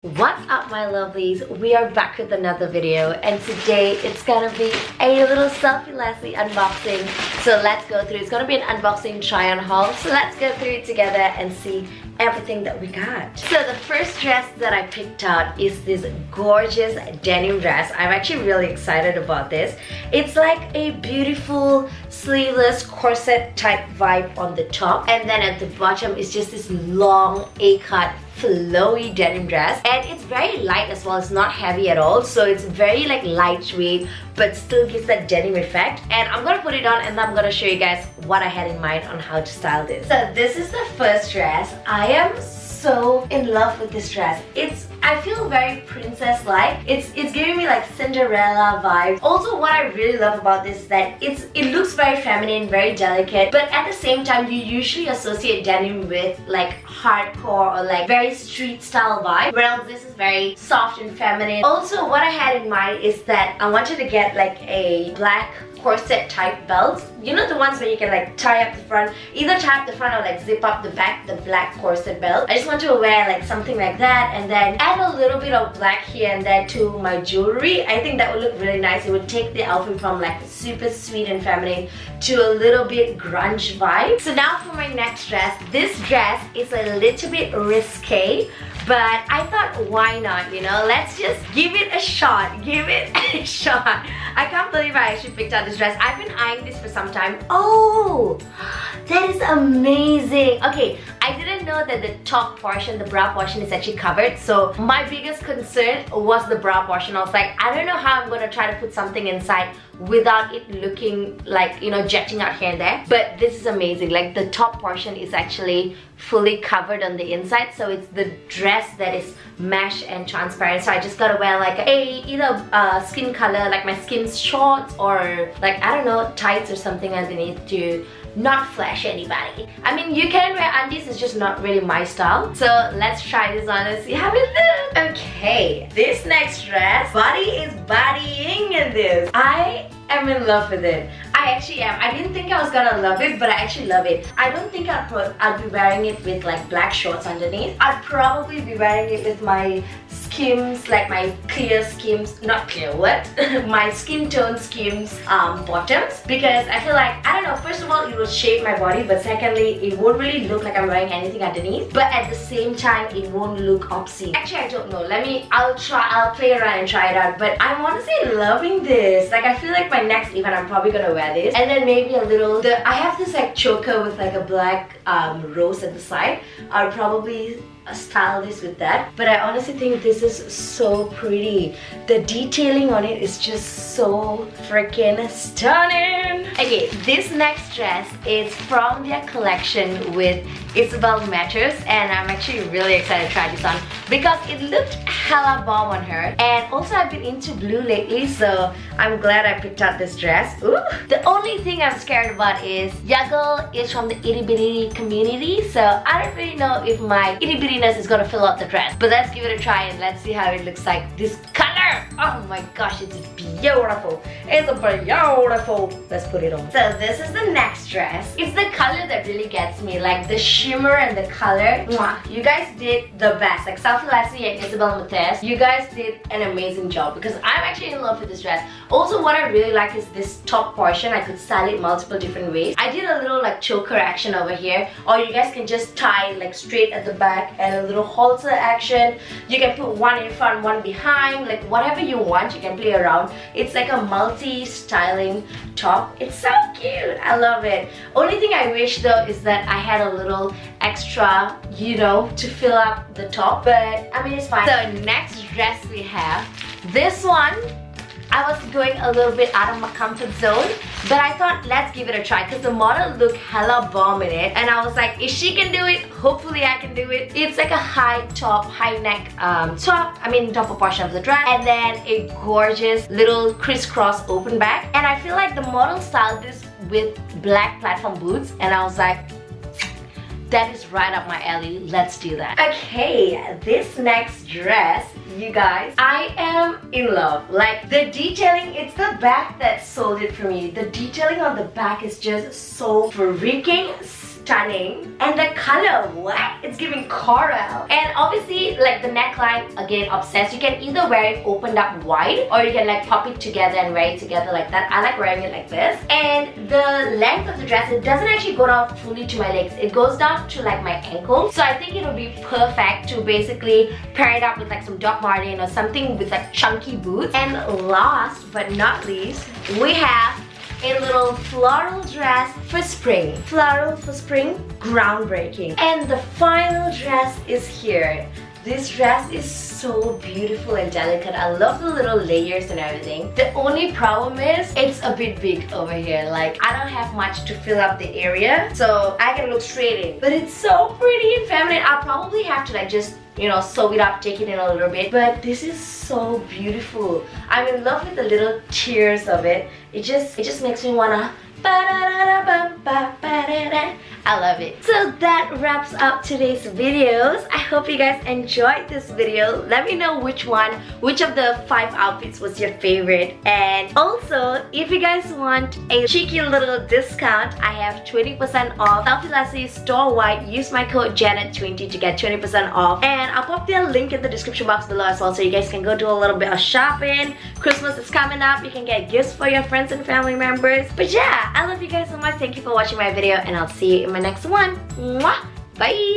What's up, my lovelies? We are back with another video, and today it's gonna be a little Selfie Leslie unboxing. So let's go through. It's gonna be an unboxing try on haul, so let's go through it together and see everything that we got. So the first dress that I picked out is this gorgeous denim dress. I'm actually really excited about this. It's like a beautiful sleeveless corset type vibe on the top, and then at the bottom is just this long A-cut flowy denim dress, and it's very light as well. It's not heavy at all, so it's very like lightweight but still gives that denim effect. And I'm gonna put it on and then I'm gonna show you guys what I had in mind on how to style this. So this is the first dress. I am so in love with this dress. I feel very princess-like. It's giving me like Cinderella vibes. Also, what I really love about this is that it looks very feminine, very delicate, but at the same time you usually associate denim with like hardcore or like very street style vibe, whereas this is very soft and feminine. Also, what I had in mind is that I wanted to get like a black corset type belt. You know, the ones where you can like tie up the front, either tie up the front or like zip up the back, the black corset belt. I just want to wear like something like that and then add a little bit of black here and there to my jewelry. I think that would look really nice. It would take the outfit from like super sweet and feminine to a little bit grunge vibe. So now for my next dress. This dress is a little bit risque, but I thought, why not, you know? Let's just give it a shot. Give it a shot. I can't believe I actually picked out this dress. I've been eyeing this for some time. Oh, that is amazing. Okay, I didn't know that the top portion, the bra portion, is actually covered. So my biggest concern was the bra portion. I was like, I don't know how I'm gonna try to put something inside without it looking like, you know, jetting out here and there. But this is amazing. Like, the top portion is actually fully covered on the inside, so it's the dress that is mesh and transparent. So I just gotta wear like either skin color, like my skin's shorts, or like, I don't know, tights or something underneath to not flash anybody. I mean, you can wear undies, it's just not really my style. So let's try this on and see how it looks. Okay, this next dress, body is bodying in this. I am in love with it. I actually am. I didn't think I was gonna love it, but I actually love it. I don't think I'll be wearing it with like black shorts underneath. I'd probably be wearing it with my skims, like my clear skims, not clear, what? My skin tone skims bottoms, because I feel like, I don't know, first of all it will shape my body, but secondly it won't really look like I'm wearing anything underneath, but at the same time it won't look obscene. Actually, I don't know. I'll play around and try it out, but I'm honestly loving this. Like, I feel like my next event I'm probably gonna wear this, and then maybe a little, I have this like choker with like a black rose at the side. I'll probably style this with that, but I honestly think this is so pretty. The detailing on it is just so freaking stunning. Okay, this next dress is from their collection with Isabel Matters, and I'm actually really excited to try this on because it looked hella bomb on her, and also I've been into blue lately, so I'm glad I picked out this dress. Ooh. The only thing I'm scared about is Yaggle is from the itty bitty community, so I don't really know if my itty bittiness is gonna fill out the dress, but let's give it a try and let's see how it looks like. This color, oh my gosh, it's beautiful. It's beautiful. Let's put it on. So this is the next dress. It's the color that really gets me, like the shimmer and the color. Mwah. You guys did the best. Like Selfie Leslie and Isabel Matters, you guys did an amazing job because I'm actually in love with this dress. Also, what I really like is this top portion. I could style it multiple different ways. I did a little like choker action over here, or you guys can just tie like straight at the back and a little halter action. You can put one in front, one behind, like whatever you want. You can play around. It's like a multi-styling top. It's so cute. I love it. Only thing I wish though is that I had a little extra, you know, to fill up the top, but I mean, it's fine. So next dress we have this one. I was going a little bit out of my comfort zone, but I thought, let's give it a try because the model looked hella bomb in it, and I was like, if she can do it, hopefully I can do it. It's like a high top, high neck top, top portion of the dress, and then a gorgeous little crisscross open back, and I feel like the model styled this with black platform boots, and I was like, that is right up my alley. Let's do that. Okay, this next dress, you guys, I am in love. Like, the detailing, it's the back that sold it for me. The detailing on the back is just so freaking stunning. And the color, what? It's giving coral. And obviously, like the neckline, again, obsessed. You can either wear it opened up wide, or you can like pop it together and wear it together like that. I like wearing it like this. And the length of the dress, it doesn't actually go down fully to my legs. It goes down to like my ankle. So I think it would be perfect to basically pair it up with like some Doc Martens or something with like chunky boots. And last but not least, we have a little floral dress for spring. Floral for spring, groundbreaking. And the final dress is here. This dress is so beautiful and delicate. I love the little layers and everything. The only problem is it's a bit big over here. Like I don't have much to fill up the area, so I can look straight in. But it's so pretty and feminine. I'll probably have to like just, you know, sew it up, take it in a little bit. But this is so beautiful. I'm in love with the little tears of it. It just makes me wanna I love it. So that wraps up today's videos. I hope you guys enjoyed this video. Let me know which of the 5 outfits was your favorite. And also, if you guys want a cheeky little discount, I have 20% off Selfie Lassie store-wide. Use my code Janet20 to get 20% off. And I'll pop their link in the description box below as well, so you guys can go do a little bit of shopping. Christmas is coming up. You can get gifts for your friends and family members. But yeah, I love you guys so much. Thank you for watching my video, and I'll see you in my next one. Mwah! Bye!